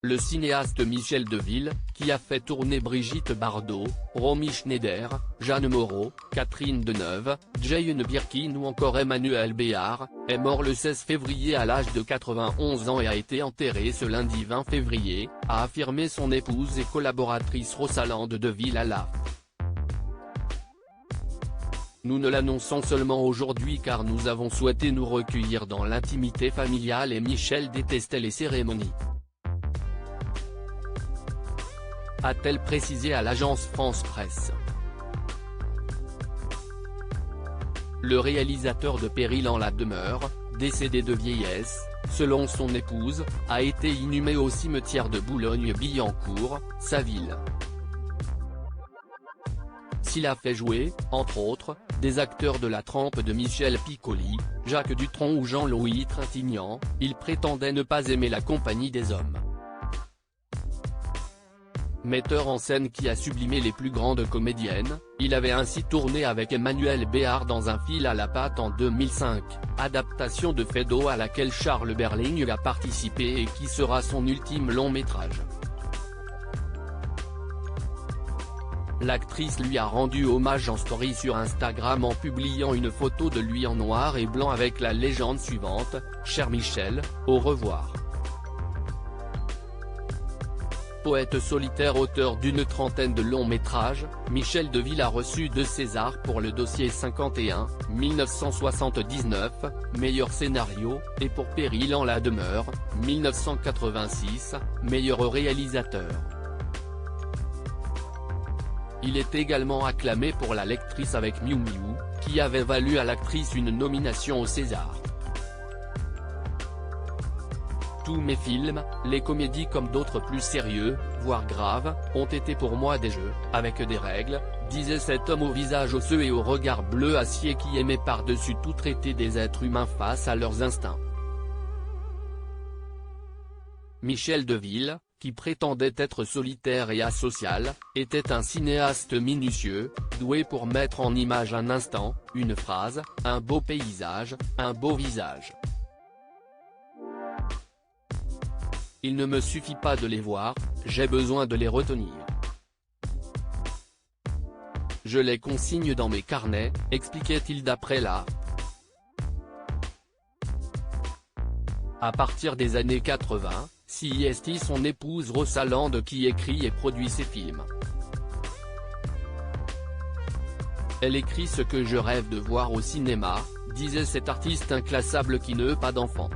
Le cinéaste Michel Deville, qui a fait tourner Brigitte Bardot, Romy Schneider, Jeanne Moreau, Catherine Deneuve, Jane Birkin ou encore Emmanuel Béard, est mort le 16 février à l'âge de 91 ans et a été enterré ce lundi 20 février, a affirmé son épouse et collaboratrice Rosalande Deville à l'AFP. Nous ne l'annonçons seulement aujourd'hui car nous avons souhaité nous recueillir dans l'intimité familiale et Michel détestait les cérémonies, a-t-elle précisé à l'agence France Presse. Le réalisateur de Péril en la demeure, décédé de vieillesse, selon son épouse, a été inhumé au cimetière de Boulogne-Billancourt, sa ville. S'il a fait jouer, entre autres, des acteurs de la trempe de Michel Piccoli, Jacques Dutronc ou Jean-Louis Trintignant, il prétendait ne pas aimer la compagnie des hommes. Metteur en scène qui a sublimé les plus grandes comédiennes, il avait ainsi tourné avec Emmanuel Béard dans Un fil à la patte en 2005, adaptation de Feydeau à laquelle Charles Berling a participé et qui sera son ultime long métrage. L'actrice lui a rendu hommage en story sur Instagram en publiant une photo de lui en noir et blanc avec la légende suivante : « Cher Michel, au revoir ». Poète solitaire auteur d'une trentaine de longs métrages, Michel Deville a reçu 2 Césars pour le dossier 51, 1979, meilleur scénario, et pour Péril en la demeure, 1986, meilleur réalisateur. Il est également acclamé pour La lectrice avec Miou Miou, qui avait valu à l'actrice une nomination au César. Tous mes films, les comédies comme d'autres plus sérieux, voire graves, ont été pour moi des jeux, avec des règles, disait cet homme au visage osseux et au regard bleu acier qui aimait par-dessus tout traiter des êtres humains face à leurs instincts. Michel Deville, qui prétendait être solitaire et asocial, était un cinéaste minutieux, doué pour mettre en image un instant, une phrase, un beau paysage, un beau visage. Il ne me suffit pas de les voir, j'ai besoin de les retenir. Je les consigne dans mes carnets, expliquait-il d'après la. À partir des années 80, c'est son épouse Rosalande qui écrit et produit ses films. Elle écrit ce que je rêve de voir au cinéma, disait cet artiste inclassable qui ne veut pas d'enfant.